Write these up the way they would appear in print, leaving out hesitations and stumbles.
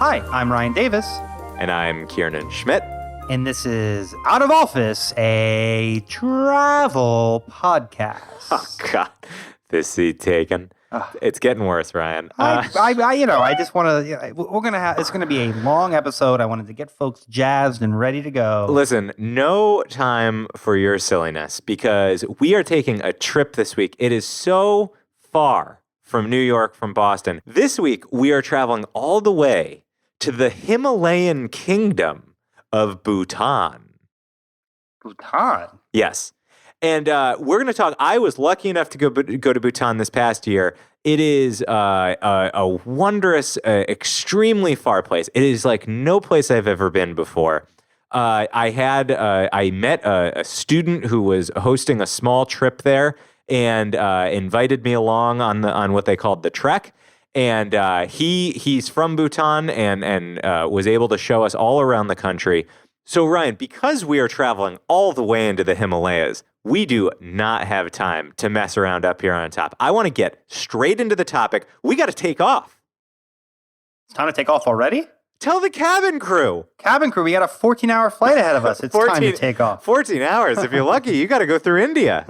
Hi, I'm Ryan Davis. And I'm Kiernan Schmidt. And this is Out of Office, a travel podcast. Oh, God. This seat taken. It's getting worse, Ryan. I just want to, it's going to be a long episode. I wanted to get folks jazzed and ready to go. Listen, no time for your silliness because we are taking a trip this week. It is so far from New York, from Boston. This week, we are traveling all the way to the Himalayan Kingdom of Bhutan. Bhutan? Yes. And we're going to talk. I was lucky enough to go to Bhutan this past year. It is a wondrous, extremely far place. It is like no place I've ever been before. I met a student who was hosting a small trip there and invited me along on what they called the trek. And he's from Bhutan and was able to show us all around the country. So, Ryan, because we are traveling all the way into the Himalayas, we do not have time to mess around up here on top. I want to get straight into the topic. We got to take off. It's time to take off already? Tell the cabin crew. Cabin crew, we got a 14-hour flight ahead of us. It's time to take off. 14 hours. If you're lucky, you got to go through India.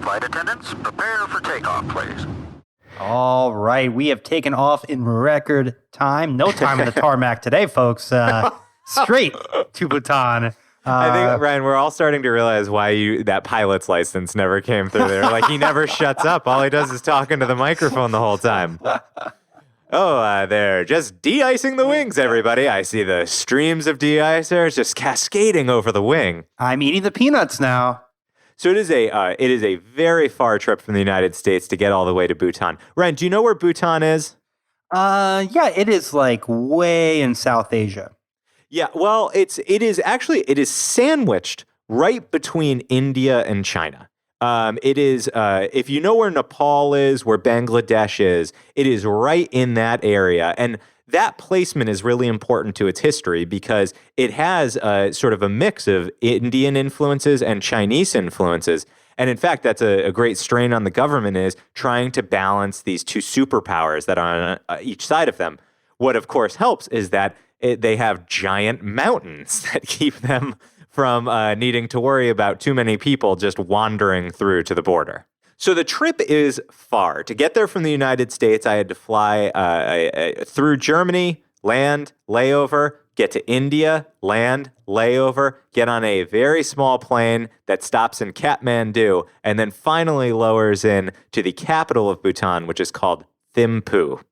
Flight attendants, prepare for takeoff, please. All right, we have taken off in record time. No time on the tarmac today, folks. Straight to Bhutan. I think, Ryan, we're all starting to realize why that pilot's license never came through there. Like, he never shuts up. All he does is talk into the microphone the whole time. They're just de-icing the wings, everybody. I see the streams of de-icers just cascading over the wing. I'm eating the peanuts now. So it is a very far trip from the United States to get all the way to Bhutan. Ryan, do you know where Bhutan is? Yeah, it is like way in South Asia. Yeah, well, it is sandwiched right between India and China. It is, if you know where Nepal is, where Bangladesh is, it is right in that area. And that placement is really important to its history because it has sort of a mix of Indian influences and Chinese influences. And in fact, that's a great strain on the government, is trying to balance these two superpowers that are on each side of them. What, of course, helps is that they have giant mountains that keep them from needing to worry about too many people just wandering through to the border. So the trip is far. To get there from the United States, I had to fly through Germany, land, layover, get to India, land, layover, get on a very small plane that stops in Kathmandu, and then finally lowers in to the capital of Bhutan, which is called Thimphu.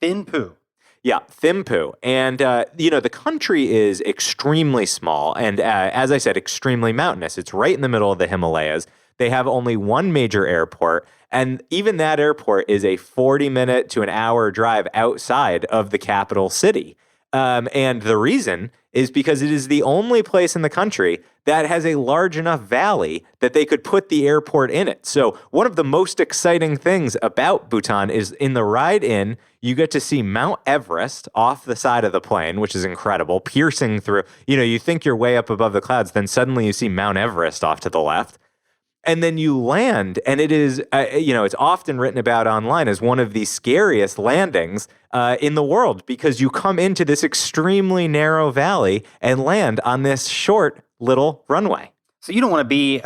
Thimphu. Yeah, Thimphu. And, the country is extremely small and, as I said, extremely mountainous. It's right in the middle of the Himalayas. They have only one major airport, and even that airport is a 40-minute to an hour drive outside of the capital city. And the reason is because it is the only place in the country that has a large enough valley that they could put the airport in it. So one of the most exciting things about Bhutan is in the ride in, you get to see Mount Everest off the side of the plane, which is incredible, piercing through. You think you're way up above the clouds, then suddenly you see Mount Everest off to the left. And then you land, and it is, it's often written about online as one of the scariest landings in the world because you come into this extremely narrow valley and land on this short little runway. So you don't want to be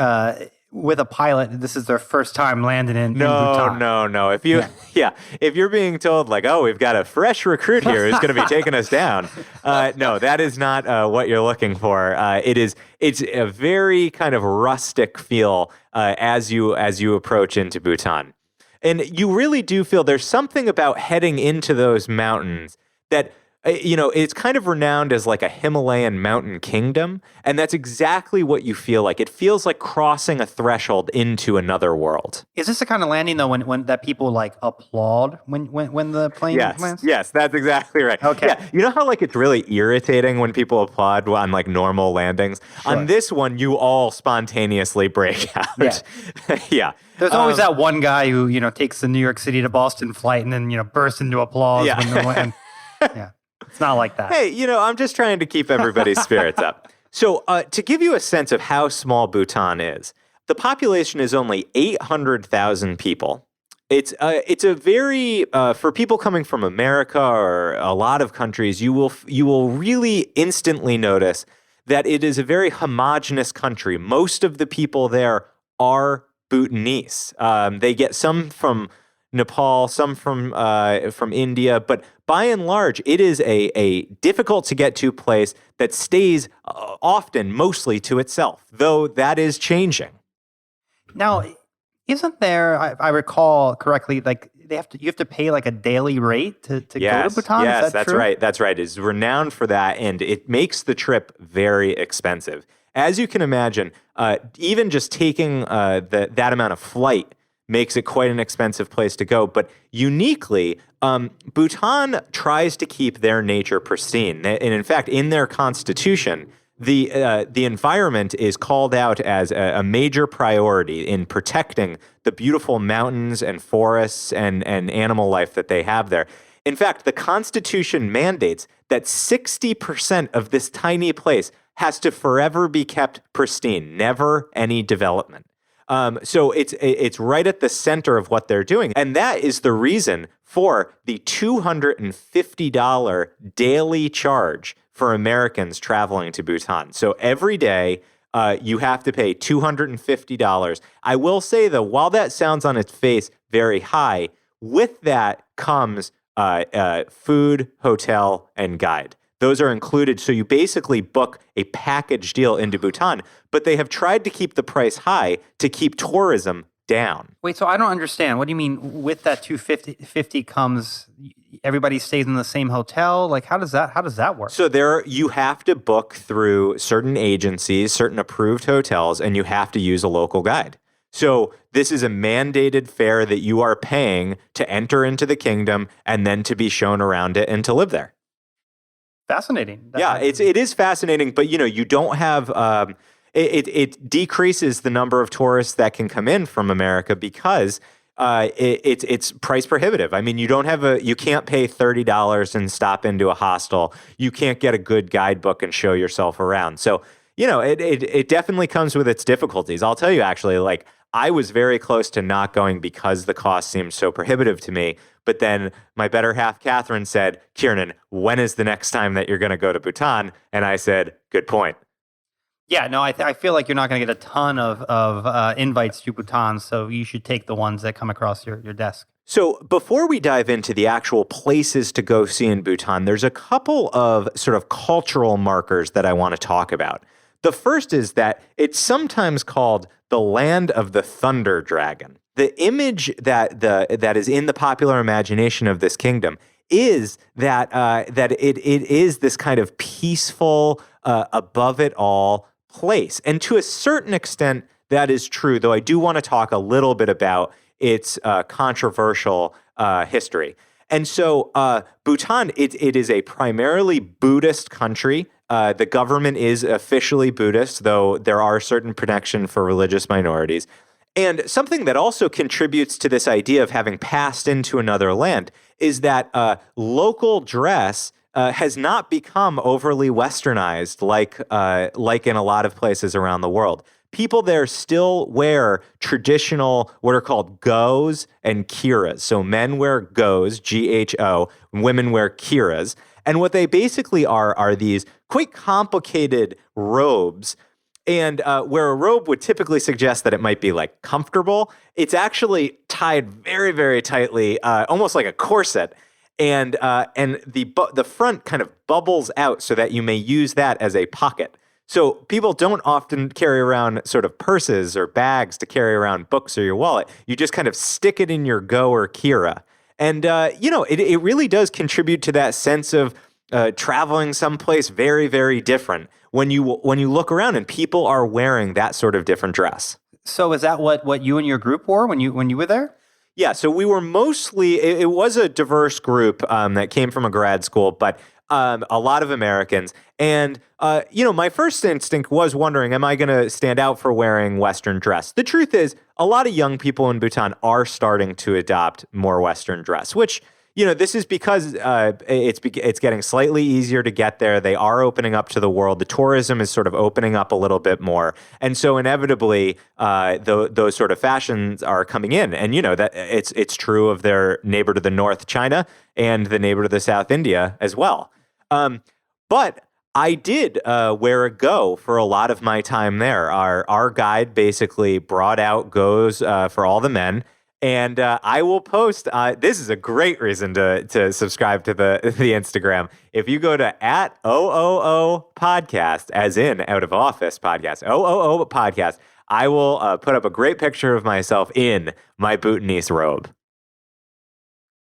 with a pilot. This is their first time landing in Bhutan. No. If you're being told like, oh, we've got a fresh recruit here who's going to be taking us down. No, that is not what you're looking for. It's a very kind of rustic feel as you approach into Bhutan. And you really do feel there's something about heading into those mountains that it's kind of renowned as like a Himalayan mountain kingdom, and that's exactly what you feel like. It feels like crossing a threshold into another world. Is this the kind of landing though when that people like applaud when the plane lands? Yes, that's exactly right. Okay. Yeah, you know how like it's really irritating when people applaud on like normal landings? Sure. On this one, you all spontaneously break out. Yeah. Yeah. There's always that one guy who takes the New York City to Boston flight and then bursts into applause when they land. Yeah. It's not like that. Hey, I'm just trying to keep everybody's spirits up. So to give you a sense of how small Bhutan is, the population is only 800,000 people. It's a very for people coming from America or a lot of countries, you will really instantly notice that it is a very homogenous country. Most of the people there are Bhutanese. They get some from Nepal, some from India, but by and large, it is a difficult to get to place that stays often mostly to itself, though that is changing. Now, isn't there, I recall correctly, like you have to pay like a daily rate to go to Bhutan? Yes, Is that that's true? right. That's right. It's renowned for that, and it makes the trip very expensive. As you can imagine, even just taking that amount of flight makes it quite an expensive place to go. But uniquely, Bhutan tries to keep their nature pristine. And in fact, in their constitution, the environment is called out as a major priority in protecting the beautiful mountains and forests and animal life that they have there. In fact, the Constitution mandates that 60% of this tiny place has to forever be kept pristine, never any development. So it's right at the center of what they're doing. And that is the reason for the $250 daily charge for Americans traveling to Bhutan. So every day, you have to pay $250. I will say, though, while that sounds on its face very high, with that comes food, hotel, and guide. Those are included. So you basically book a package deal into Bhutan, but they have tried to keep the price high to keep tourism down. Wait, so I don't understand. What do you mean with that 250 comes everybody stays in the same hotel? Like how does that work? So you have to book through certain agencies, certain approved hotels, and you have to use a local guide. So this is a mandated fare that you are paying to enter into the kingdom and then to be shown around it and to live there. Fascinating. Yeah, it is fascinating, but you don't have it decreases the number of tourists that can come in from America because it's price prohibitive. I mean, you can't pay $30 and stop into a hostel. You can't get a good guidebook and show yourself around. So it definitely comes with its difficulties. I'll tell you, actually, like I was very close to not going because the cost seemed so prohibitive to me. But then my better half, Catherine, said, "Kiernan, when is the next time that you're going to go to Bhutan?" And I said, "Good point." Yeah, no, I feel like you're not going to get a ton of invites to Bhutan, so you should take the ones that come across your desk. So before we dive into the actual places to go see in Bhutan, there's a couple of sort of cultural markers that I want to talk about. The first is that it's sometimes called the land of the thunder dragon. The image that is in the popular imagination of this kingdom is that it is this kind of peaceful, above it all place. And to a certain extent, that is true, though I do want to talk a little bit about its controversial history. And so Bhutan, it is a primarily Buddhist country. The government is officially Buddhist, though there are certain protection for religious minorities. And something that also contributes to this idea of having passed into another land is that local dress has not become overly westernized like in a lot of places around the world. People there still wear traditional, what are called gos and kiras. So men wear gos, Gho, women wear kiras. And what they basically are these quite complicated robes. And where a robe would typically suggest that it might be like comfortable, it's actually tied very, very tightly, almost like a corset. And the front kind of bubbles out so that you may use that as a pocket. So people don't often carry around sort of purses or bags to carry around books or your wallet. You just kind of stick it in your go or kira. And, it really does contribute to that sense of traveling someplace very, very different when you look around and people are wearing that sort of different dress. So is that what you and your group wore when you were there? Yeah, so we were mostly, it was a diverse group that came from a grad school, but a lot of Americans. And, my first instinct was wondering, am I going to stand out for wearing Western dress? The truth is, a lot of young people in Bhutan are starting to adopt more Western dress, which, this is because it's getting slightly easier to get there. They are opening up to the world. The tourism is sort of opening up a little bit more, and so inevitably, those sort of fashions are coming in. And that it's true of their neighbor to the north, China, and the neighbor to the south, India, as well. But I did wear a go for a lot of my time there. Our guide basically brought out goes for all the men. And I will post. This is a great reason to subscribe to the Instagram. If you go to @OOO podcast, as in out of office podcast, OOO podcast, I will put up a great picture of myself in my Bhutanese robe.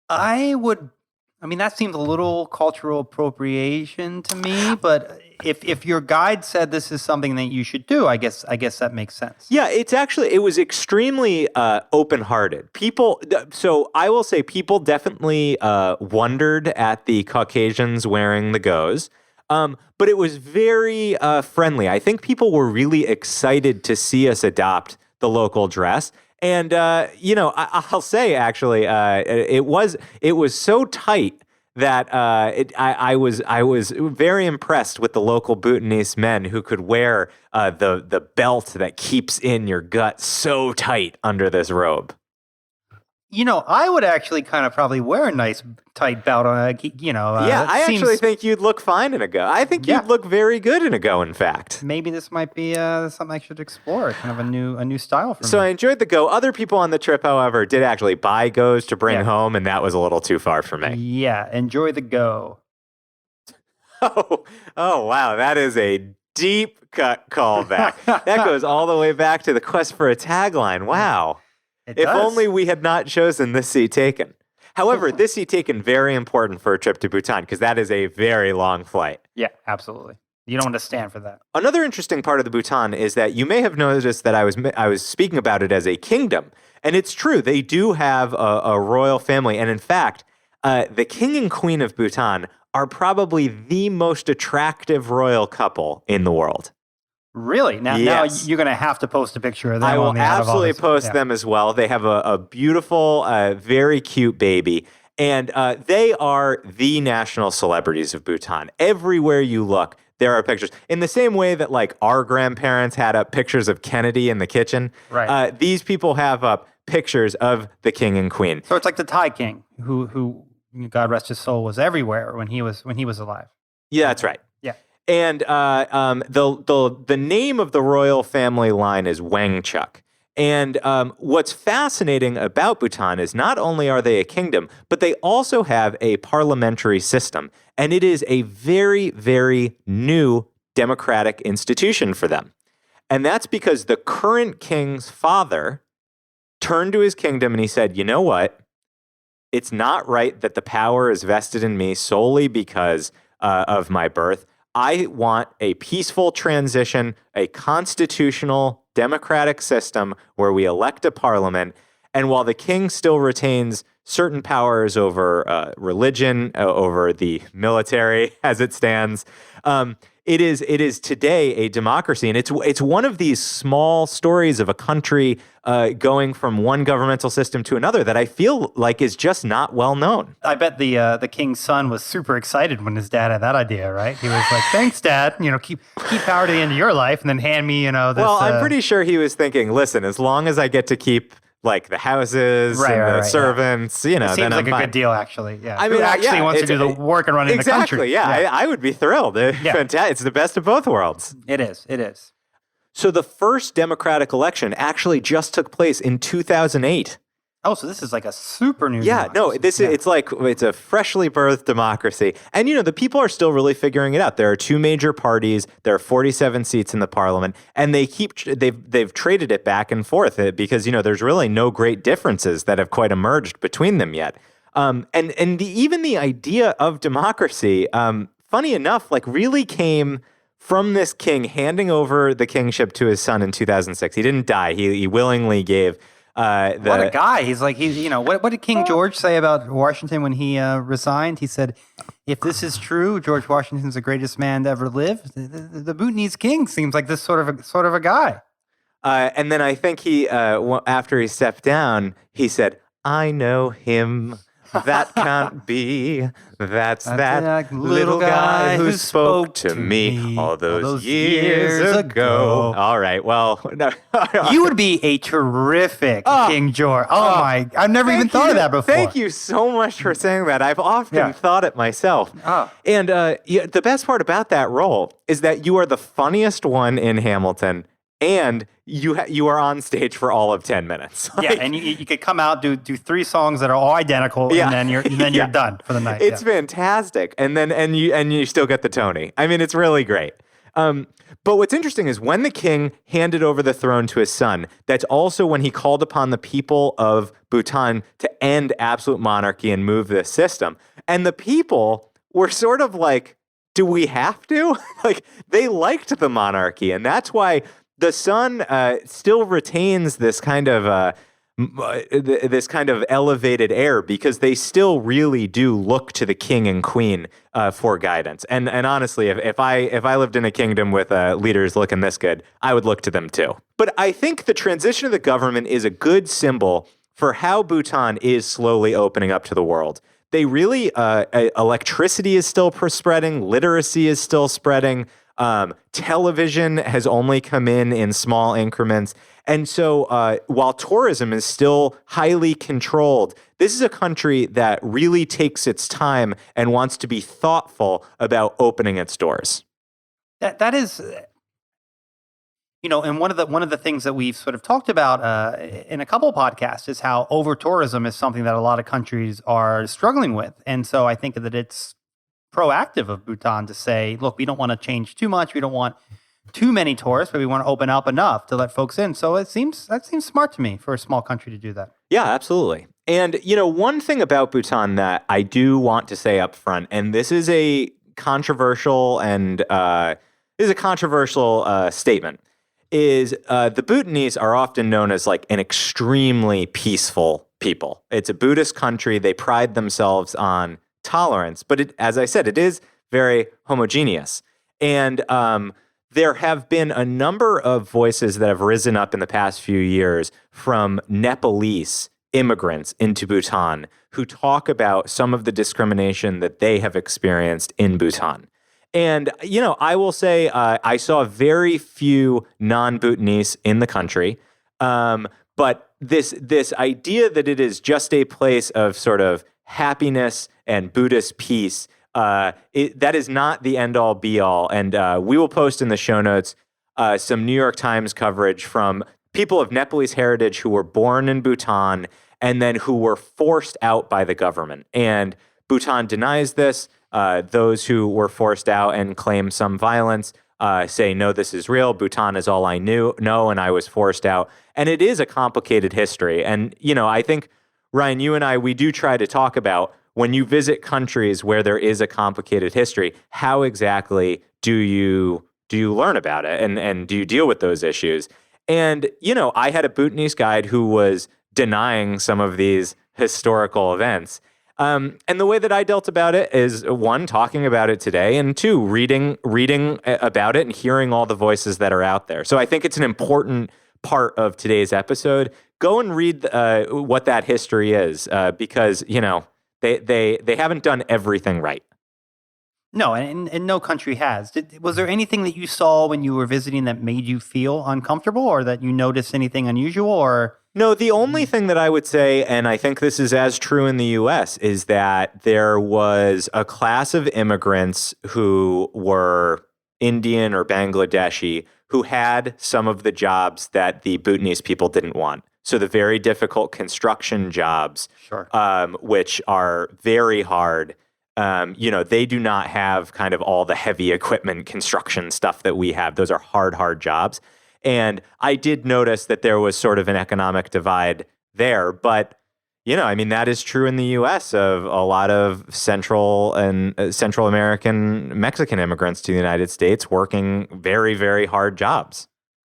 That seems a little cultural appropriation to me, but if your guide said this is something that you should do, I guess that makes sense. Yeah, it was extremely open-hearted. So I will say people definitely wondered at the Caucasians wearing the goes, but it was very friendly. I think people were really excited to see us adopt the local dress. And I'll say actually, it was so tight that I was very impressed with the local Bhutanese men who could wear the belt that keeps in your gut so tight under this robe. I would actually kind of probably wear a nice tight belt on I actually think you'd look fine in a go. I think you'd look very good in a go, in fact. Maybe this might be something I should explore, kind of a new style for me. So I enjoyed the go. Other people on the trip, however, did actually buy goes to bring home, and that was a little too far for me. Yeah, enjoy the go. Oh, wow. That is a deep cut callback. That goes all the way back to the quest for a tagline. Wow. If only we had not chosen this seat taken. However, this seat taken, very important for a trip to Bhutan because that is a very long flight. Yeah, absolutely. You don't want to stand for that. Another interesting part of the Bhutan is that you may have noticed that I was speaking about it as a kingdom. And it's true. They do have a royal family. And in fact, the king and queen of Bhutan are probably the most attractive royal couple in the world. Really? Now you're going to have to post a picture of them. I will absolutely post them as well. They have a beautiful, very cute baby. And they are the national celebrities of Bhutan. Everywhere you look, there are pictures. In the same way that like our grandparents had up pictures of Kennedy in the kitchen, right. These people have up pictures of the king and queen. So it's like the Thai king, who God rest his soul, was everywhere when he was alive. Yeah, that's right. Yeah. And the name of the royal family line is Wangchuck. And what's fascinating about Bhutan is not only are they a kingdom, but they also have a parliamentary system. And it is a very, very new democratic institution for them. And that's because the current king's father turned to his kingdom and he said, you know what? It's not right that the power is vested in me solely because of my birth. I want a peaceful transition, a constitutional democratic system where we elect a parliament. And while the king still retains certain powers over religion, over the military as it stands, it is today a democracy. And it's one of these small stories of a country going from one governmental system to another that I feel like is just not well known. I bet the king's son was super excited when his dad had that idea, right? He was like, thanks, Dad. Keep power to the end of your life and then hand me, this. Well, I'm pretty sure he was thinking, listen, as long as I get to keep like the houses and the servants, it seems then like I'm a fine. good deal, actually. Yeah, I mean, who actually wants to do the work and run in the country. Yeah, I would be thrilled. Fantastic. It's the best of both worlds. It is. It is. So the first democratic election actually just took place in 2008. Oh, so this is like a super new democracy. No, it's a freshly birthed democracy. And the people are still really figuring it out. There are two major parties, there are 47 seats in the parliament, and they've traded it back and forth because there's really no great differences that have quite emerged between them yet. Even the idea of democracy, funny enough, really came from this king handing over the kingship to his son in 2006. He didn't die. He willingly gave what a guy. What did King George say about Washington when he resigned? He said, if this is true, George Washington's the greatest man to ever live. The Bhutanese king seems like this sort of a guy. And then I think he, after he stepped down, he said, I know him that can't be. That's that that little guy who spoke to me all those years ago. All right, well, no. You would be a terrific King George. I've never even thought of that before. Thank you so much for saying that. I've often thought it myself. And the best part about that role is that you are the funniest one in Hamilton, and you are on stage for all of 10 minutes. Yeah, and you could come out, do 3 songs that are all identical, and then you're done for the night. It's fantastic, and you still get the Tony. I mean, it's really great. But what's interesting is when the king handed over the throne to his son, that's also when he called upon the people of Bhutan to end absolute monarchy and move this system. And the people were sort of like, do we have to? Like, they liked the monarchy, and that's why the son still retains this kind of elevated air, because they still really do look to the king and queen for guidance. And honestly, if I lived in a kingdom with leaders looking this good, I would look to them too. But I think the transition of the government is a good symbol for how Bhutan is slowly opening up to the world. They really, electricity is still spreading, literacy is still spreading. Television has only come in small increments. And so while tourism is still highly controlled, this is a country that really takes its time and wants to be thoughtful about opening its doors. That is, and one of the things that we've sort of talked about in a couple of podcasts is how over-tourism is something that a lot of countries are struggling with. And so I think that it's proactive of Bhutan to say, look, we don't want to change too much. We don't want too many tourists, but we want to open up enough to let folks in. So that seems smart to me for a small country to do that. Yeah, absolutely. And, one thing about Bhutan that I do want to say up front, and this is a controversial statement, is the Bhutanese are often known as like an extremely peaceful people. It's a Buddhist country. They pride themselves on tolerance, but as I said, it is very homogeneous. And there have been a number of voices that have risen up in the past few years from Nepalese immigrants into Bhutan who talk about some of the discrimination that they have experienced in Bhutan. And, I will say I saw very few non-Bhutanese in the country, but this idea that it is just a place of sort of happiness and Buddhist peace, that is not the end-all, be-all. And we will post in the show notes some New York Times coverage from people of Nepalese heritage who were born in Bhutan and then who were forced out by the government. And Bhutan denies this. Those who were forced out and claim some violence say, no, this is real. Bhutan is all I know, and I was forced out. And it is a complicated history. And, I think, Ryan, you and I, we do try to talk about when you visit countries where there is a complicated history, how exactly do you learn about it and do you deal with those issues? And, I had a Bhutanese guide who was denying some of these historical events. And the way that I dealt about it is, 1, talking about it today, and 2, reading about it and hearing all the voices that are out there. So I think it's an important part of today's episode. Go and read what that history is, because, they haven't done everything right. No, and no country has. Was there anything that you saw when you were visiting that made you feel uncomfortable, or that you noticed anything unusual, or? No, the only thing that I would say, and I think this is as true in the U.S., is that there was a class of immigrants who were Indian or Bangladeshi who had some of the jobs that the Bhutanese people didn't want. So the very difficult construction jobs, Sure. Which are very hard. They do not have kind of all the heavy equipment construction stuff that we have. Those are hard jobs. And I did notice that there was sort of an economic divide there. But, that is true in the U.S. of a lot of Central American Mexican immigrants to the United States working very, very hard jobs.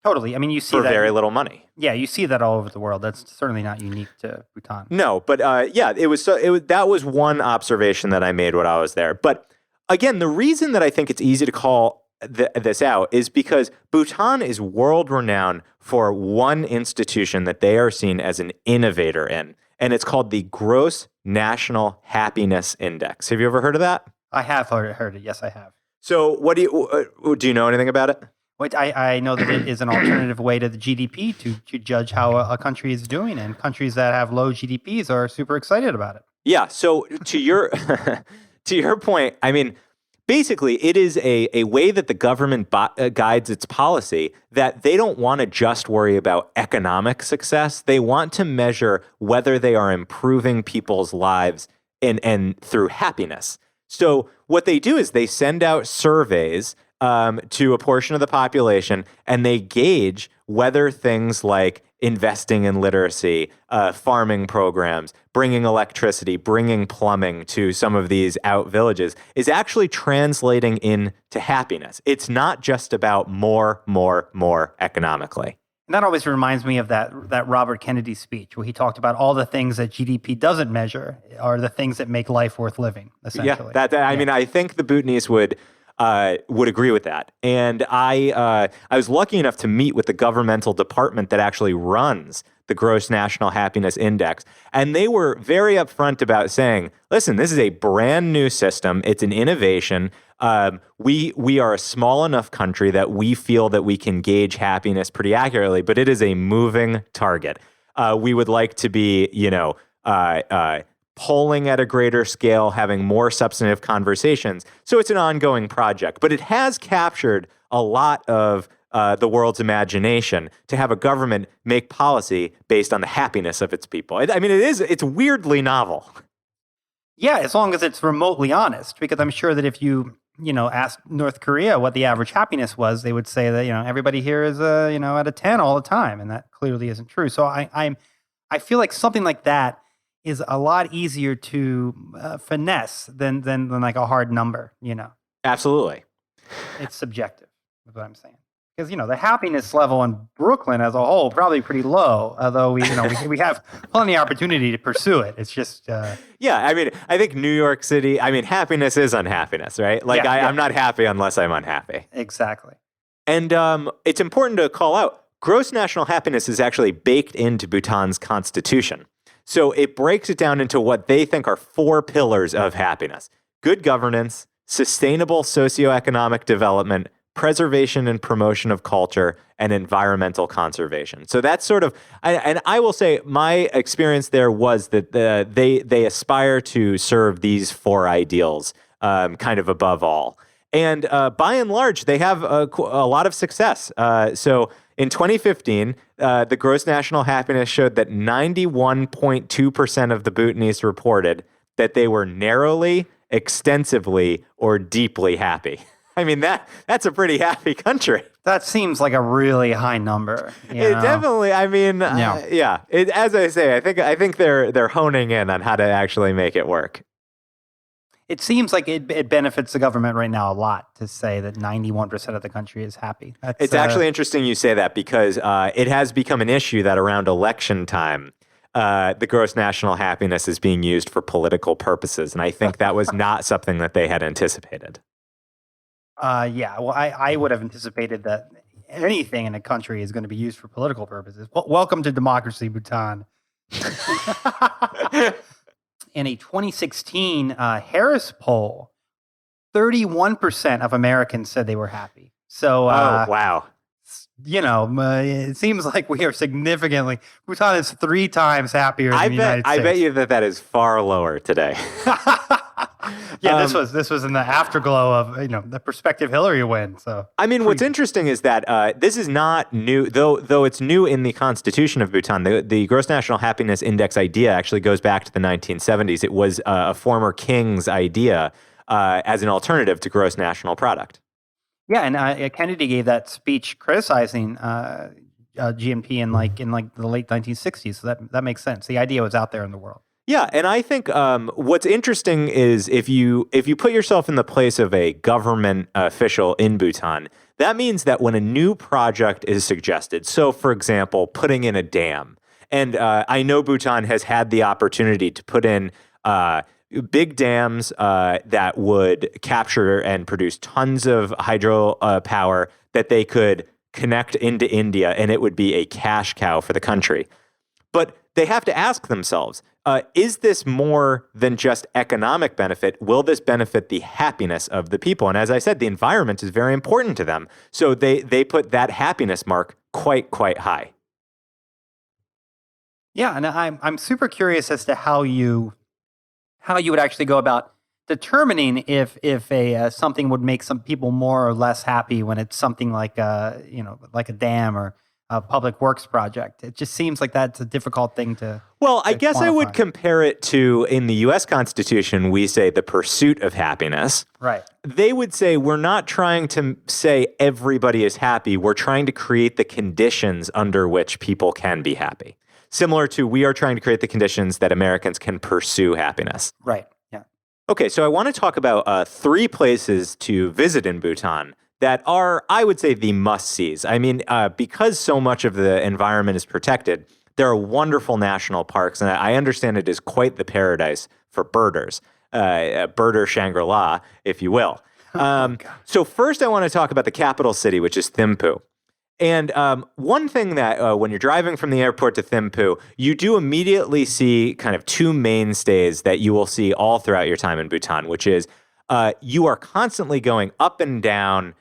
Totally. You see for that very little money. Yeah, you see that all over the world. That's certainly not unique to Bhutan. No, but that was one observation that I made when I was there. But again, the reason that I think it's easy to call this out is because Bhutan is world renowned for one institution that they are seen as an innovator in. and it's called the Gross National Happiness Index. Have you ever heard of that? I have heard it. Yes, I have. So what do you know anything about it? Wait, I know that it is an alternative way to the GDP to judge how a country is doing, and countries that have low GDPs are super excited about it. Yeah. So to your to your point, I mean, basically, it is a way that the government guides its policy, that they don't want to just worry about economic success. They want to measure whether they are improving people's lives and through happiness. So what they do is they send out surveys to a portion of the population, and they gauge whether things like investing in literacy, farming programs, bringing electricity, bringing plumbing to some of these out villages is actually translating into happiness. It's not just about more economically. And that always reminds me of that Robert Kennedy speech where he talked about all the things that GDP doesn't measure are the things that make life worth living, essentially. Yeah, I mean, I think the Bhutanese would agree with that. And I was lucky enough to meet with the governmental department that actually runs the Gross National Happiness Index. And they were very upfront about saying, listen, this is a brand new system. It's an innovation. We are a small enough country that we feel that we can gauge happiness pretty accurately, but it is a moving target. We would like to be, polling at a greater scale, having more substantive conversations. So it's an ongoing project, but it has captured a lot of the world's imagination to have a government make policy based on the happiness of its people. It's weirdly novel. Yeah, as long as it's remotely honest, because I'm sure that if you asked North Korea what the average happiness was, they would say that, everybody here is, at a 10 all the time. And that clearly isn't true. So I feel like something like that is a lot easier to finesse than like a hard number, Absolutely. It's subjective, is what I'm saying. Because, the happiness level in Brooklyn as a whole probably pretty low, although we have plenty of opportunity to pursue it. It's just... Yeah, I think New York City, happiness is unhappiness, right? Like, I'm not happy unless I'm unhappy. Exactly. And it's important to call out, gross national happiness is actually baked into Bhutan's constitution. So it breaks it down into what they think are 4 pillars of happiness: good governance, sustainable socioeconomic development, preservation and promotion of culture, and environmental conservation. So that's sort of, and I will say my experience there was that they aspire to serve these 4 ideals kind of above all. And by and large, they have a lot of success. So in 2015, the gross national happiness showed that 91.2% of the Bhutanese reported that they were narrowly, extensively, or deeply happy. That's a pretty happy country. That seems like a really high number. It definitely. Yeah. As I say, I think they're honing in on how to actually make it work. It seems like it benefits the government right now a lot to say that 91% of the country is happy. It's actually interesting you say that, because it has become an issue that around election time, the gross national happiness is being used for political purposes, and I think that was not something that they had anticipated. Yeah, well, I would have anticipated that anything in a country is going to be used for political purposes. Well, welcome to democracy, Bhutan. In a 2016 Harris poll, 31% of Americans said they were happy. So, wow. It seems like we are significantly, Bhutan is 3 times happier than the United States. I bet you that is far lower today. Yeah, this was in the afterglow of the prospective Hillary win. So what's interesting is that this is not new, though it's new in the Constitution of Bhutan. The Gross National Happiness Index idea actually goes back to the 1970s. It was a former king's idea as an alternative to gross national product. Yeah, and Kennedy gave that speech criticizing GNP in the late 1960s. So that makes sense. The idea was out there in the world. Yeah, and I think what's interesting is if you put yourself in the place of a government official in Bhutan, that means that when a new project is suggested, so for example, putting in a dam, and I know Bhutan has had the opportunity to put in big dams that would capture and produce tons of hydro power that they could connect into India, and it would be a cash cow for the country. But they have to ask themselves, is this more than just economic benefit? Will this benefit the happiness of the people? And as I said, the environment is very important to them. So they put that happiness mark quite high. Yeah, and I'm super curious as to how you would actually go about determining if something would make some people more or less happy when it's something like like a dam or a public works project. It just seems like that's a difficult thing to. Well, I guess I would quantify. compare it to, in the U.S. Constitution, we say the pursuit of happiness. Right. They would say we're not trying to say everybody is happy. We're trying to create the conditions under which people can be happy. Similar to we are trying to create the conditions that Americans can pursue happiness. Right. Yeah. Okay, so I want to talk about 3 places to visit in Bhutan that are, I would say, the must-sees. I mean, because so much of the environment is protected, there are wonderful national parks, and I understand it is quite the paradise for birders, birder Shangri-La, if you will. So first I want to talk about the capital city, which is Thimphu. And one thing that when you're driving from the airport to Thimphu, you do immediately see kind of 2 mainstays that you will see all throughout your time in Bhutan, which is you are constantly going up and down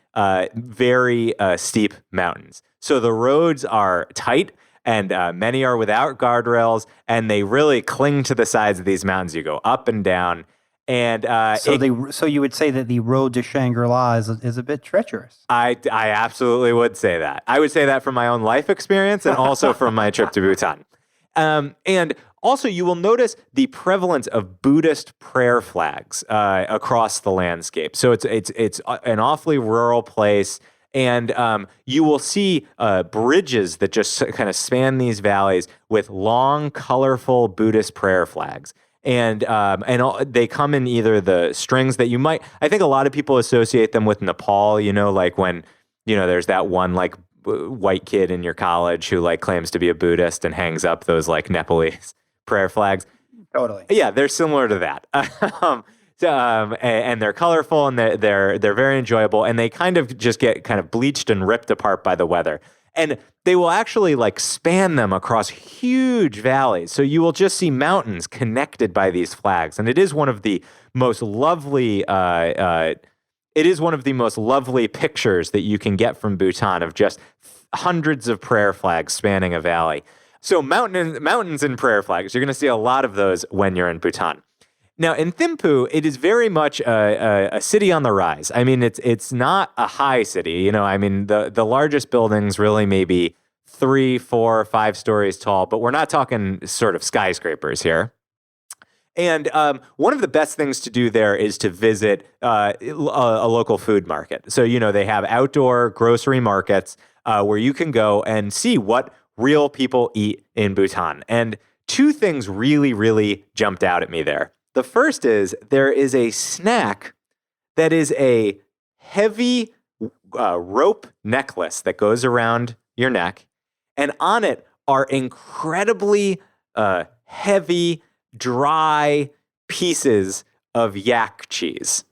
very steep mountains. So the roads are tight, and many are without guardrails, and they really cling to the sides of these mountains. You go up and down. And So you would say that the road to Shangri-La is a bit treacherous. I absolutely would say that. I would say that from my own life experience and also from my trip to Bhutan. And also, you will notice the prevalence of Buddhist prayer flags across the landscape. So it's an awfully rural place, and you will see bridges that just kind of span these valleys with long, colorful Buddhist prayer flags. And they come in either the strings that you might, I think a lot of people associate them with Nepal, like when, there's that one like white kid in your college who like claims to be a Buddhist and hangs up those like Nepalese prayer flags. Totally. Yeah, they're similar to that. And they're colorful, and they're very enjoyable, and they kind of just get kind of bleached and ripped apart by the weather. And they will actually like span them across huge valleys. So you will just see mountains connected by these flags. And it is one of the most lovely pictures that you can get from Bhutan of just hundreds of prayer flags spanning a valley. So mountains and prayer flags, you're going to see a lot of those when you're in Bhutan. Now, in Thimphu, it is very much a city on the rise. I mean, it's not a high city. I mean, the largest buildings really maybe 3, 4, 5 stories tall, but we're not talking sort of skyscrapers here. And one of the best things to do there is to visit a local food market. So, they have outdoor grocery markets where you can go and see what real people eat in Bhutan. And 2 things really, really jumped out at me there. The first is there is a snack that is a heavy rope necklace that goes around your neck, and on it are incredibly heavy, dry pieces of yak cheese.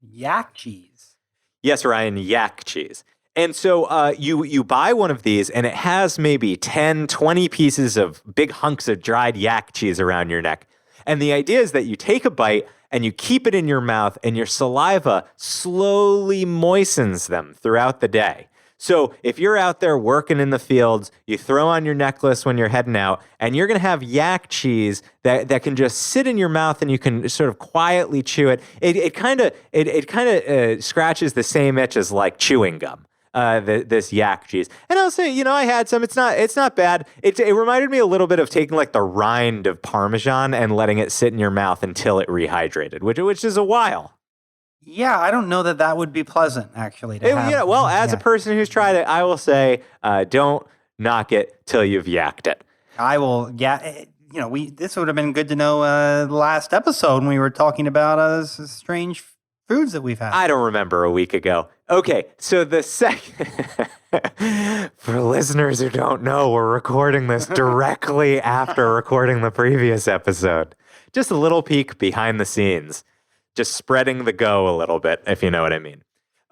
Yak cheese. Yes, Ryan, yak cheese. And so you buy one of these, and it has maybe 10, 20 pieces of big hunks of dried yak cheese around your neck. And the idea is that you take a bite and you keep it in your mouth, and your saliva slowly moistens them throughout the day. So if you're out there working in the fields, you throw on your necklace when you're heading out, and you're going to have yak cheese that can just sit in your mouth, and you can sort of quietly chew it. It kind of scratches the same itch as like chewing gum. This yak cheese. And I'll say, I had some. It's not bad. It reminded me a little bit of taking like the rind of Parmesan and letting it sit in your mouth until it rehydrated, which is a while. Yeah, I don't know that would be pleasant, actually. As a person who's tried it, I will say, don't knock it till you've yacked it. I will. Yeah, this would have been good to know the last episode when we were talking about strange foods that we've had. I don't remember a week ago. Okay, so the second, for listeners who don't know, we're recording this directly after recording the previous episode. Just a little peek behind the scenes, just spreading the go a little bit, if you know what I mean.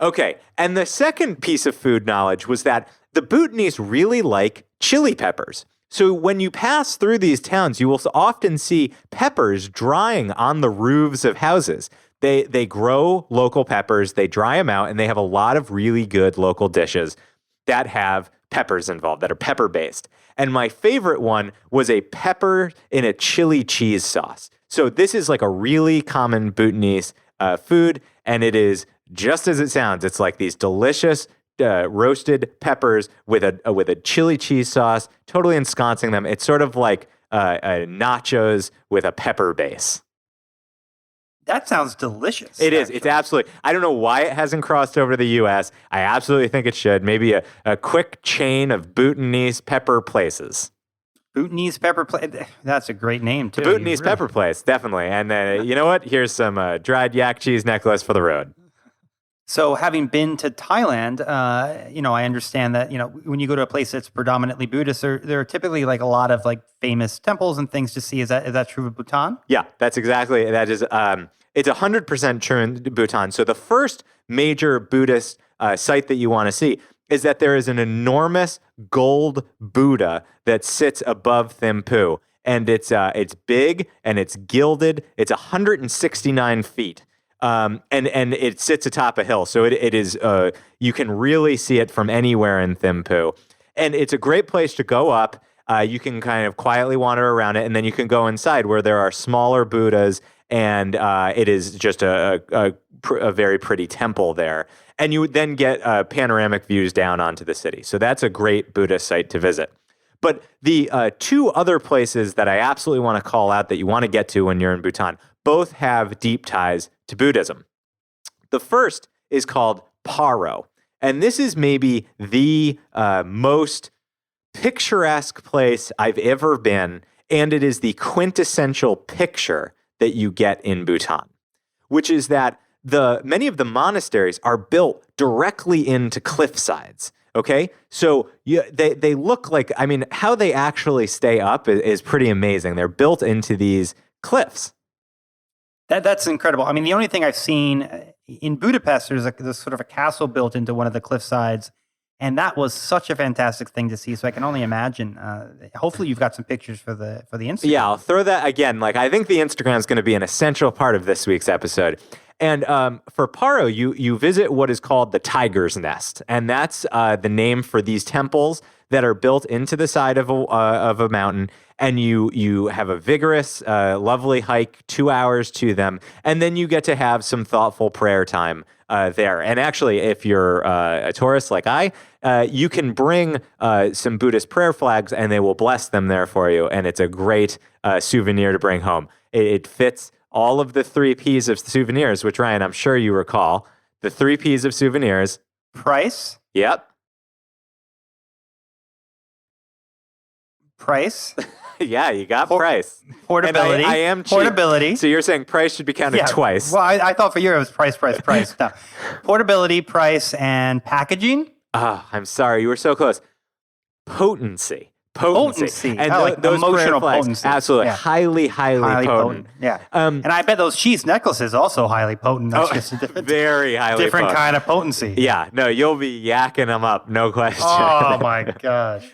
Okay, and the second piece of food knowledge was that the Bhutanese really like chili peppers. So when you pass through these towns, you will often see peppers drying on the roofs of houses. They grow local peppers, they dry them out, and they have a lot of really good local dishes that have peppers involved, that are pepper-based. And my favorite one was a pepper in a chili cheese sauce. So this is like a really common Bhutanese food, and it is just as it sounds. It's like these delicious roasted peppers with a chili cheese sauce, totally ensconcing them. It's sort of like nachos with a pepper base. That sounds delicious. It is. It's absolutely. I don't know why it hasn't crossed over to the U.S. I absolutely think it should. Maybe a quick chain of Bhutanese pepper places. Bhutanese pepper place. That's a great name, too. The Bhutanese pepper place, definitely. And you know what? Here's some dried yak cheese necklace for the road. So having been to Thailand, I understand that, when you go to a place that's predominantly Buddhist, there are typically like a lot of like famous temples and things to see. Is that true of Bhutan? Yeah, that is, it's 100% true in Bhutan. So the first major Buddhist site that you want to see is that there is an enormous gold Buddha that sits above Thimphu. And it's big and it's gilded. It's 169 feet. And it sits atop a hill. So it is, you can really see it from anywhere in Thimphu. And it's a great place to go up. You can kind of quietly wander around it, and then you can go inside where there are smaller Buddhas, and it is just a very pretty temple there. And you would then get panoramic views down onto the city. So that's a great Buddhist site to visit. But the two other places that I absolutely want to call out that you want to get to when you're in Bhutan both have deep ties to Buddhism. The first is called Paro. And this is maybe the most picturesque place I've ever been. And it is the quintessential picture that you get in Bhutan, which is that many of the monasteries are built directly into cliff sides. Okay, so they look like, how they actually stay up is pretty amazing. They're built into these cliffs. That's incredible. The only thing I've seen in Budapest, there's sort of a castle built into one of the cliff sides, and that was such a fantastic thing to see. So I can only imagine. Hopefully, you've got some pictures for the Instagram. Yeah, I'll throw that again. I think the Instagram is going to be an essential part of this week's episode. And for Paro, you visit what is called the Tiger's Nest, and that's the name for these temples that are built into the side of a mountain. And you have a vigorous, lovely hike, 2 hours to them, and then you get to have some thoughtful prayer time there. And actually, if you're a tourist like you can bring some Buddhist prayer flags, and they will bless them there for you. And it's a great souvenir to bring home. It fits all of the 3 P's of souvenirs, which, Ryan, I'm sure you recall. The 3 P's of souvenirs. Price. Yep. Price. Yeah, you got price. Portability. And I am cheap. Portability. So you're saying price should be counted twice. Well, I thought for you it was price. No. Portability, price, and packaging. I'm sorry. You were so close. Potency. Potency. And like those emotional flags, potency. absolutely. Yeah. Highly potent. Yeah. And I bet those cheese necklaces also highly potent. That's just a very highly different potent. kind of potency. Yeah. No, you'll be yakking them up. No question. Oh, my gosh.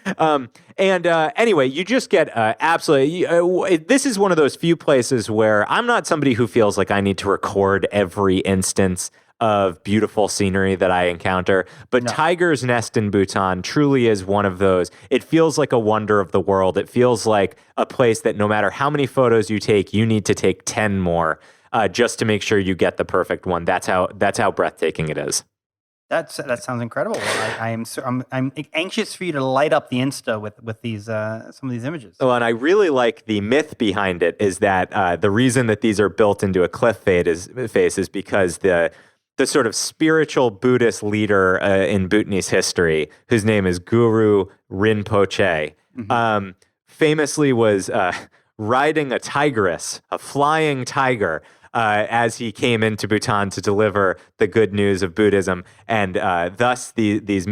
Anyway, you just get absolutely. This is one of those few places where I'm not somebody who feels like I need to record every instance of beautiful scenery that I encounter. But Tiger's Nest in Bhutan truly is one of those. It feels like a wonder of the world. It feels like a place that no matter how many photos you take, you need to take 10 more just to make sure you get the perfect one. That's how breathtaking it is. That sounds incredible. I'm anxious for you to light up the Insta with these some of these images. Well, and I really like the myth behind it is that the reason that these are built into a cliff face is because the sort of spiritual Buddhist leader in Bhutanese history, whose name is Guru Rinpoche, famously was riding a tigress, a flying tiger, as he came into Bhutan to deliver the good news of Buddhism, and thus these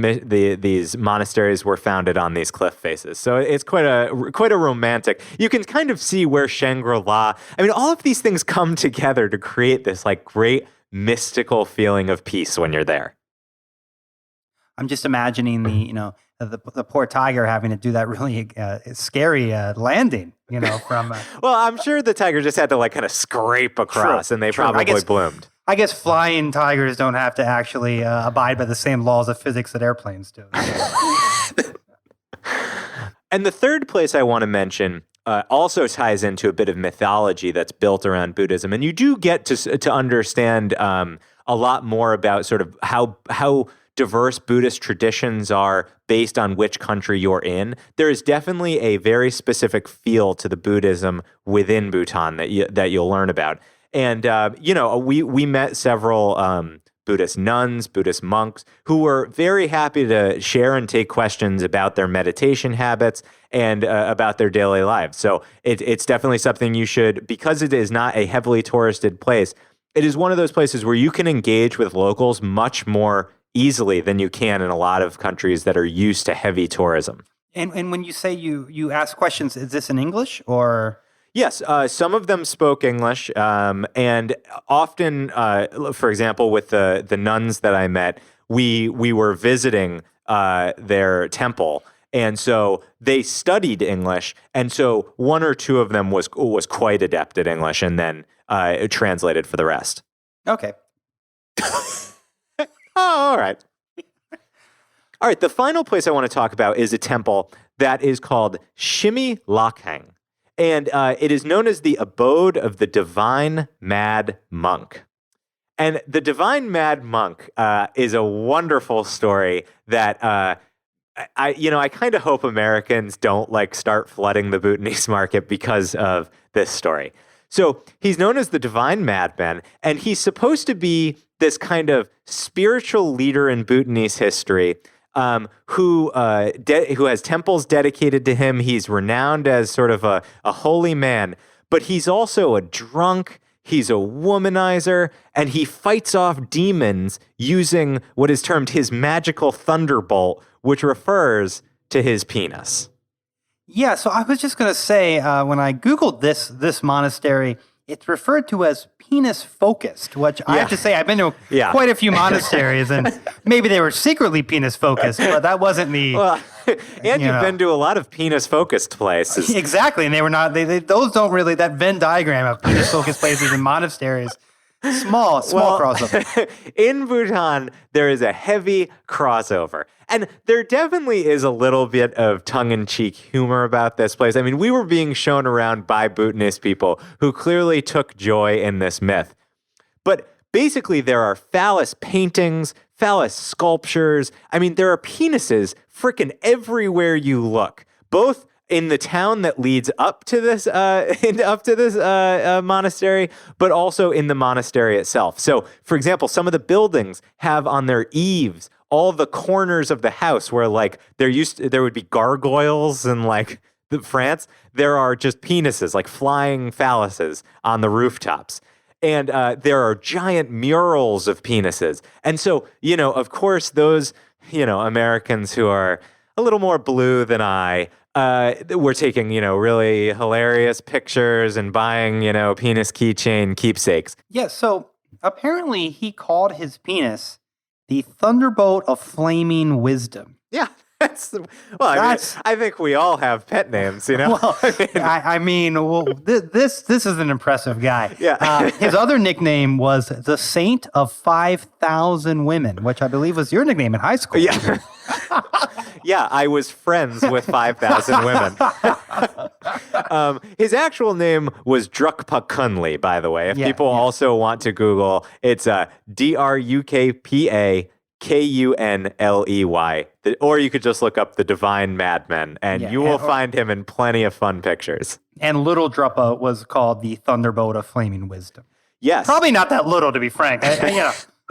monasteries were founded on these cliff faces. So it's quite a romantic. You can kind of see where Shangri-La. All of these things come together to create this great mystical feeling of peace when you're there. I'm just imagining the the poor tiger having to do that really scary landing, from. Well, I'm sure the tiger just had to kind of scrape across, and they probably bloomed. I guess flying tigers don't have to actually abide by the same laws of physics that airplanes do. And the third place I want to mention also ties into a bit of mythology that's built around Buddhism, and you do get to understand a lot more about sort of how diverse Buddhist traditions are based on which country you're in. There is definitely a very specific feel to the Buddhism within Bhutan that you'll learn about. And we met several Buddhist nuns, Buddhist monks, who were very happy to share and take questions about their meditation habits and about their daily lives. So it's definitely something you should, because it is not a heavily touristed place. It is one of those places where you can engage with locals much more easily than you can in a lot of countries that are used to heavy tourism. And when you say you ask questions, is this in English or? Yes, some of them spoke English, and often, for example, with the nuns that I met, we were visiting their temple, and so they studied English, and so one or two of them was quite adept at English, and then it translated for the rest. Okay. Oh, all right. All right, the final place I want to talk about is a temple that is called Shimi Lokhang. And it is known as the abode of the divine mad monk. And the divine mad monk is a wonderful story that I kind of hope Americans don't start flooding the Bhutanese market because of this story. So he's known as the divine madman, and he's supposed to be this kind of spiritual leader in Bhutanese history who has temples dedicated to him. He's renowned as sort of a holy man, but he's also a drunk, he's a womanizer, and he fights off demons using what is termed his magical thunderbolt, which refers to his penis. Yeah, so I was just going to say, when I Googled this monastery, it's referred to as penis-focused, which I have to say, I've been to quite a few monasteries, and maybe they were secretly penis-focused, but that wasn't the... Well, and you've been to a lot of penis-focused places. Exactly, and they were not... those don't really... That Venn diagram of penis-focused places and monasteries... Small crossover. In Bhutan, there is a heavy crossover. And there definitely is a little bit of tongue-in-cheek humor about this place. I mean, we were being shown around by Bhutanese people who clearly took joy in this myth. But basically, there are phallus paintings, phallus sculptures. I mean, there are penises frickin' everywhere you look, both in the town that leads up to this monastery, but also in the monastery itself. So, for example, some of the buildings have on their eaves all the corners of the house where there would be gargoyles in France. There are just penises, flying phalluses on the rooftops. And there are giant murals of penises. And so, of course, those, Americans who are a little more blue than I, we're taking, really hilarious pictures and buying, penis keychain keepsakes. Yeah, so apparently he called his penis the thunderbolt of flaming wisdom. Yeah, I think we all have pet names, Well, this is an impressive guy. Yeah. His other nickname was the Saint of 5,000 Women, which I believe was your nickname in high school. Yeah. Yeah, I was friends with 5,000 women. His actual name was Drukpa Kunli, by the way. If people also want to Google, it's Drukpa Kunley. Or you could just look up the Divine Madman, and you will find him in plenty of fun pictures. And Little Drupa was called the Thunderbolt of Flaming Wisdom. Yes. Probably not that little, to be frank.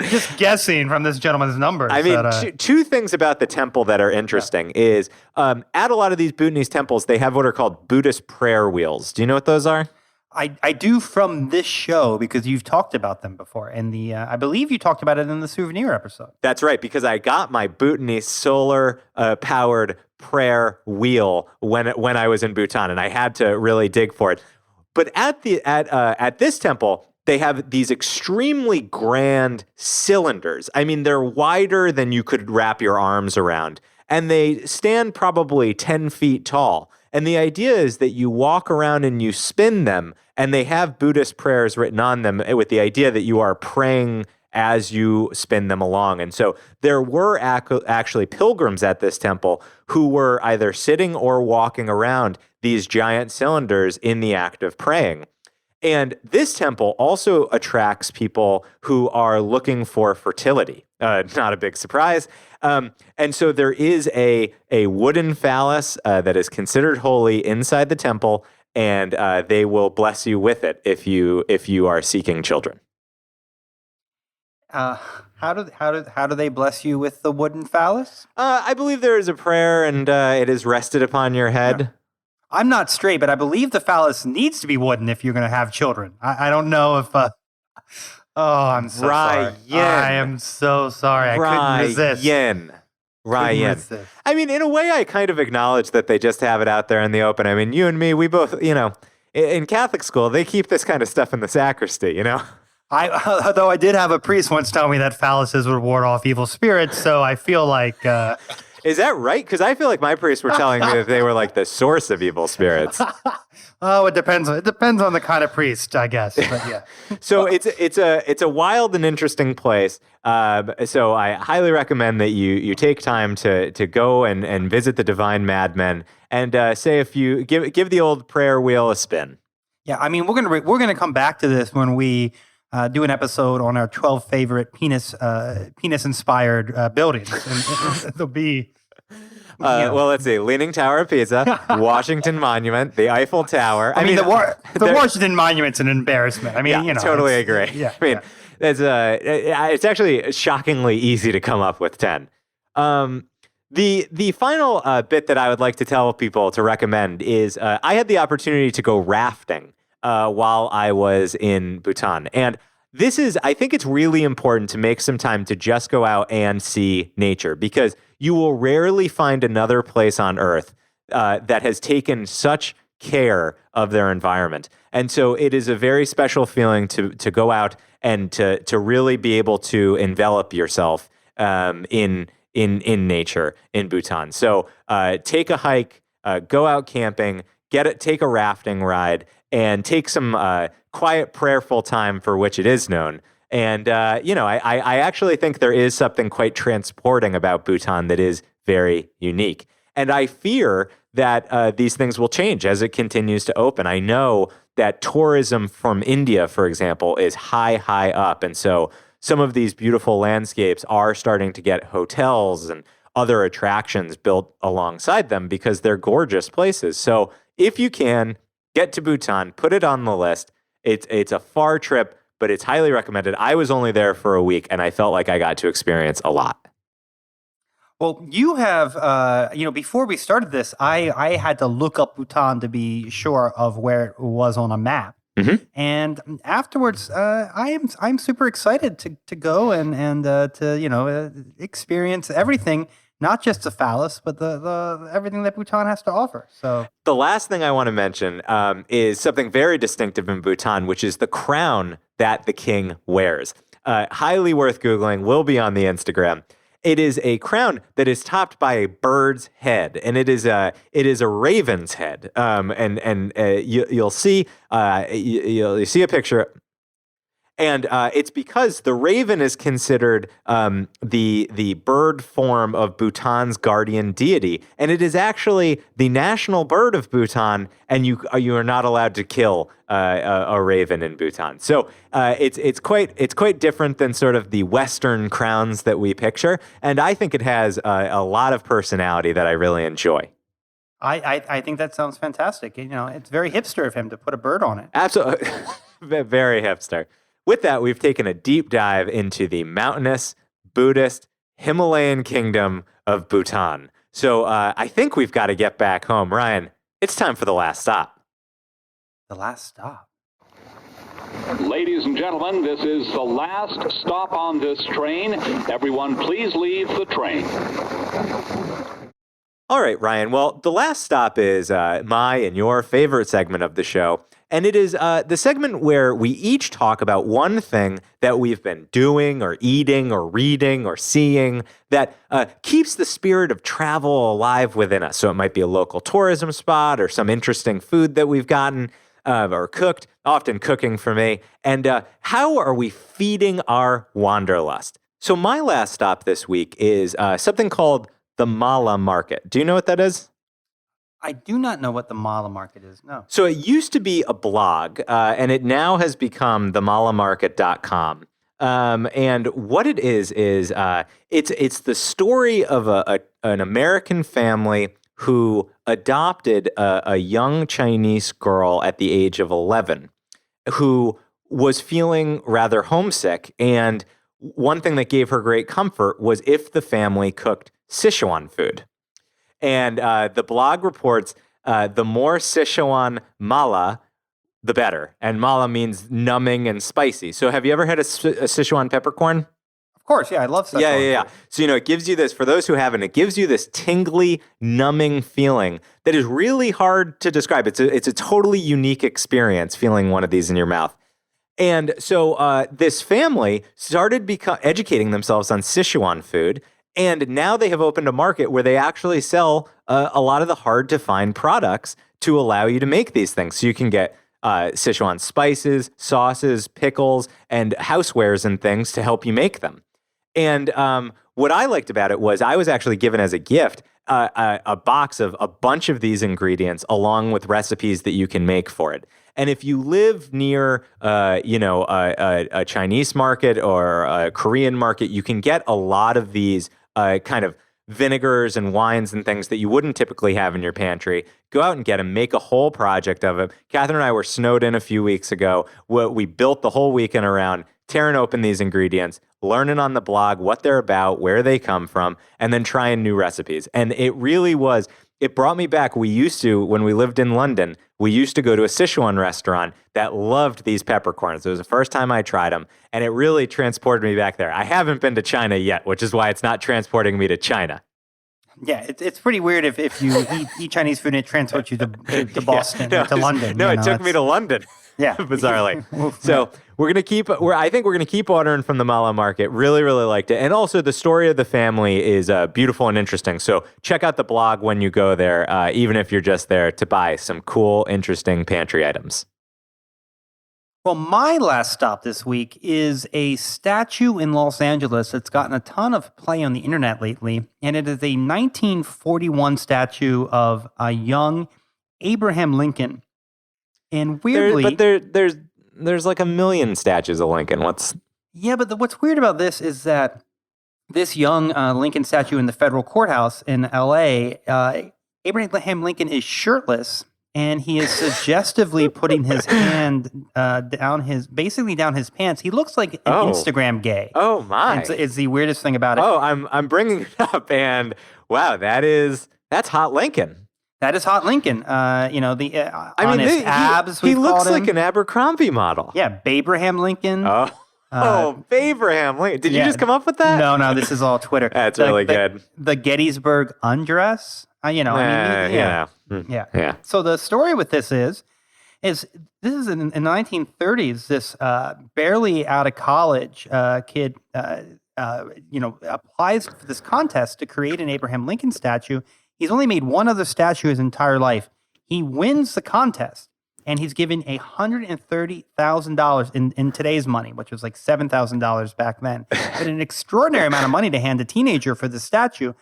Just guessing from this gentleman's numbers. I mean, two things about the temple that are interesting is at a lot of these Bhutanese temples, they have what are called Buddhist prayer wheels. Do you know what those are? I do from this show because you've talked about them before. And I believe you talked about it in the souvenir episode. That's right, because I got my Bhutanese solar powered prayer wheel when I was in Bhutan, and I had to really dig for it. But at this temple, they have these extremely grand cylinders. I mean, they're wider than you could wrap your arms around. and they stand probably 10 feet tall. And the idea is that you walk around and you spin them, and they have Buddhist prayers written on them with the idea that you are praying as you spin them along. And so there were actually pilgrims at this temple who were either sitting or walking around these giant cylinders in the act of praying. And this temple also attracts people who are looking for fertility. Not a big surprise. And so there is a wooden phallus that is considered holy inside the temple, and they will bless you with it if you are seeking children. How do they bless you with the wooden phallus? I believe there is a prayer, and it is rested upon your head. Yeah. I'm not straight, but I believe the phallus needs to be wooden if you're going to have children. I don't know if. Oh, I'm so sorry. I am so sorry. I couldn't resist. Ryan. I mean, in a way, I kind of acknowledge that they just have it out there in the open. I mean, you and me, we both, in Catholic school, they keep this kind of stuff in the sacristy, Although I did have a priest once tell me that phalluses would ward off evil spirits, so I feel like. Is that right? Because I feel like my priests were telling me that they were like the source of evil spirits. Oh, it depends. It depends on the kind of priest, I guess. But yeah. So it's a wild and interesting place. So I highly recommend that you take time to go and visit the Divine Madmen and say if you give the old prayer wheel a spin. Yeah, I mean we're gonna come back to this when we do an episode on our 12 favorite penis inspired buildings. And it'll be. Well, let's see: Leaning Tower of Pisa, Washington Monument, the Eiffel Tower. I mean, the Washington Monument's an embarrassment. I mean, totally agree. Yeah, I mean, it's actually shockingly easy to come up with 10. The final bit that I would like to tell people to recommend is I had the opportunity to go rafting while I was in Bhutan, and I think it's really important to make some time to just go out and see nature, because you will rarely find another place on earth that has taken such care of their environment. And so it is a very special feeling to go out and to really be able to envelop yourself in nature in Bhutan. So take a hike, go out camping, take a rafting ride, and take some quiet, prayerful time for which it is known. And, I actually think there is something quite transporting about Bhutan that is very unique. And I fear that these things will change as it continues to open. I know that tourism from India, for example, is high up. And so some of these beautiful landscapes are starting to get hotels and other attractions built alongside them because they're gorgeous places. So if you can, get to Bhutan, put it on the list. It's a far trip, but it's highly recommended. I was only there for a week, and I felt like I got to experience a lot. Well, you have, before we started this, I had to look up Bhutan to be sure of where it was on a map. Mm-hmm. And afterwards, I'm super excited to go and to experience everything. Not just the phallus, but the everything that Bhutan has to offer. So the last thing I want to mention is something very distinctive in Bhutan, which is the crown that the king wears. Highly worth Googling. Will be on the Instagram. It is a crown that is topped by a bird's head, and it is a raven's head. You'll see a picture. And it's because the raven is considered the bird form of Bhutan's guardian deity, and it is actually the national bird of Bhutan. And you are not allowed to kill a raven in Bhutan. So it's quite different than sort of the Western crowns that we picture, and I think it has a lot of personality that I really enjoy. I think that sounds fantastic. It's very hipster of him to put a bird on it. Absolutely, very hipster. With that, we've taken a deep dive into the mountainous, Buddhist, Himalayan Kingdom of Bhutan. So I think we've got to get back home. Ryan, it's time for the last stop. The last stop. Ladies and gentlemen, this is the last stop on this train. Everyone, please leave the train. All right, Ryan. Well, the last stop is my and your favorite segment of the show. And it is the segment where we each talk about one thing that we've been doing or eating or reading or seeing that keeps the spirit of travel alive within us. So it might be a local tourism spot or some interesting food that we've gotten or cooked, often cooking for me. And how are we feeding our wanderlust? So my last stop this week is something called the Mala Market. Do you know what that is? I do not know what the Mala Market is. No. So it used to be a blog, and it now has become themalamarket.com. And what it is it's the story of an American family who adopted a young Chinese girl at the age of 11 who was feeling rather homesick. And one thing that gave her great comfort was if the family cooked Sichuan food. And the blog reports the more Sichuan mala, the better. And mala means numbing and spicy. So have you ever had a Sichuan peppercorn? Of course, yeah, I love Sichuan. Yeah. So, it gives you this, for those who haven't, it gives you this tingly, numbing feeling that is really hard to describe. It's a totally unique experience feeling one of these in your mouth. And so this family started educating themselves on Sichuan food. And now they have opened a market where they actually sell a lot of the hard-to-find products to allow you to make these things. So you can get Sichuan spices, sauces, pickles, and housewares and things to help you make them. And what I liked about it was I was actually given as a gift a box of a bunch of these ingredients along with recipes that you can make for it. And if you live near, a Chinese market or a Korean market, you can get a lot of these kind of vinegars and wines and things that you wouldn't typically have in your pantry. Go out and get them, make a whole project of it. Catherine and I were snowed in a few weeks ago. We built the whole weekend around tearing open these ingredients, learning on the blog what they're about, where they come from, and then trying new recipes. And it really was, it brought me back. We used to, when we lived in London, we used to go to a Sichuan restaurant that loved these peppercorns. It was the first time I tried them, and it really transported me back there. I haven't been to China yet, which is why it's not transporting me to China. Yeah, it's pretty weird if you eat Chinese food and it transports you to Boston, to London. No, it took me to London. Yeah, bizarrely. So I think we're gonna keep ordering from the Mala Market. Really, really liked it, and also the story of the family is beautiful and interesting. So check out the blog when you go there, even if you're just there to buy some cool, interesting pantry items. Well, my last stop this week is a statue in Los Angeles that's gotten a ton of play on the internet lately, and it is a 1941 statue of a young Abraham Lincoln. And weirdly, there's like a million statues of Lincoln. What's weird about this is that this young Lincoln statue in the federal courthouse in L.A., Abraham Lincoln is shirtless. And he is suggestively putting his hand down his pants. He looks like an Instagram gay. Oh my! It's the weirdest thing about it. Oh, I'm bringing it up, and wow, that's hot Lincoln. That is hot Lincoln. His abs. He looks like an Abercrombie model. Yeah, Babraham Lincoln. Babraham Lincoln. Did you just come up with that? No, this is all Twitter. That's really good. The Gettysburg undress. Yeah. So the story with this is this is in the 1930s. This barely out of college kid, applies for this contest to create an Abraham Lincoln statue. He's only made one other statue his entire life. He wins the contest, and he's given $130,000 in today's money, which was like $7,000 back then. But an extraordinary amount of money to hand a teenager for the statue,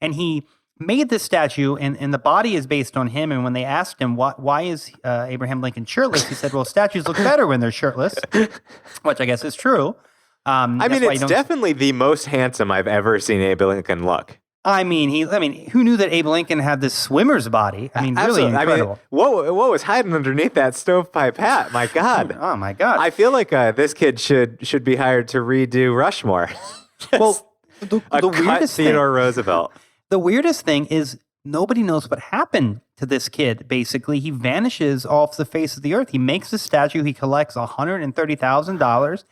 and he made this statue, and the body is based on him. And when they asked him, why is Abraham Lincoln shirtless? He said, well, statues look better when they're shirtless, which I guess is true. It's definitely the most handsome I've ever seen Abe Lincoln look. Who knew that Abe Lincoln had this swimmer's body? Really incredible. What was hiding underneath that stovepipe hat? My God. Oh, my God. I feel like this kid should be hired to redo Rushmore. Well, the weirdest thing, Theodore Roosevelt. The weirdest thing is nobody knows what happened to this kid. Basically, he vanishes off the face of the earth. He makes a statue. He collects $130,000,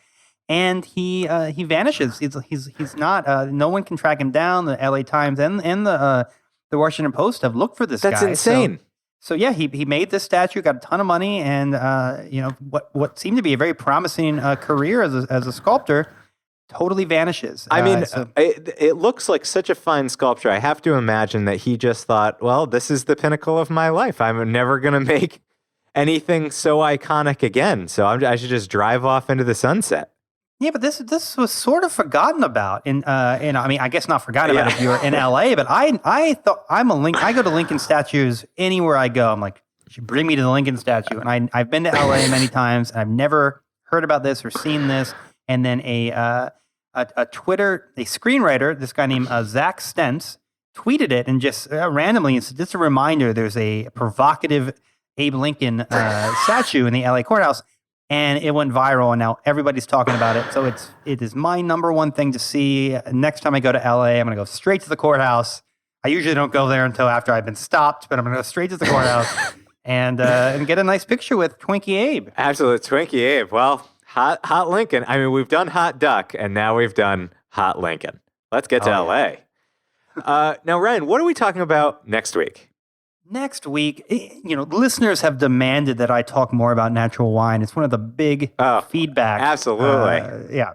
and he vanishes. He's not. No one can track him down. The L.A. Times and the Washington Post have looked for this guy. That's insane. So yeah, he made this statue, got a ton of money, and what seemed to be a very promising career as a sculptor totally vanishes. I mean, it looks like such a fine sculpture. I have to imagine that he just thought, well, this is the pinnacle of my life. I'm never going to make anything so iconic again. So I should just drive off into the sunset. Yeah, but this was sort of forgotten about. I guess not forgotten about if you were in LA, but I thought I go to Lincoln statues anywhere I go. I'm like, you should bring me to the Lincoln statue. And I've been to LA many times, and I've never heard about this or seen this. And then a screenwriter, this guy named Zach Stentz, tweeted it and just randomly, it's just a reminder, there's a provocative Abe Lincoln statue in the LA courthouse, and it went viral, and now everybody's talking about it. So it is my number one thing to see. Next time I go to LA, I'm going to go straight to the courthouse. I usually don't go there until after I've been stopped, but I'm going to go straight to the courthouse and get a nice picture with Twinkie Abe. Absolute Twinkie Abe. Well, Hot Lincoln. I mean, we've done Hot Duck, and now we've done Hot Lincoln. Let's get to LA. Now, Ryan, what are we talking about next week? Next week, listeners have demanded that I talk more about natural wine. It's one of the big feedback. Absolutely. Yeah.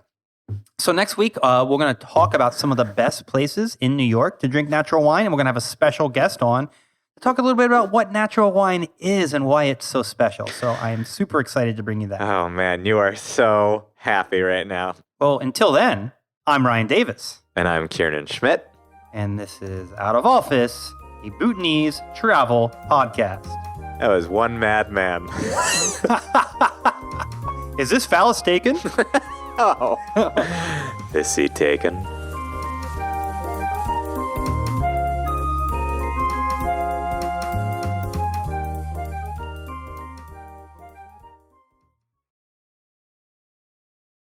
So next week, we're going to talk about some of the best places in New York to drink natural wine, and we're going to have a special guest on to talk a little bit about what natural wine is and why it's so special. So I am super excited to bring you that. Oh, man, you are so happy right now. Well, until then, I'm Ryan Davis. And I'm Kiernan Schmidt. And this is Out of Office, a Bhutanese travel podcast. That was one madman. Is this phallus taken? Oh. Is he taken?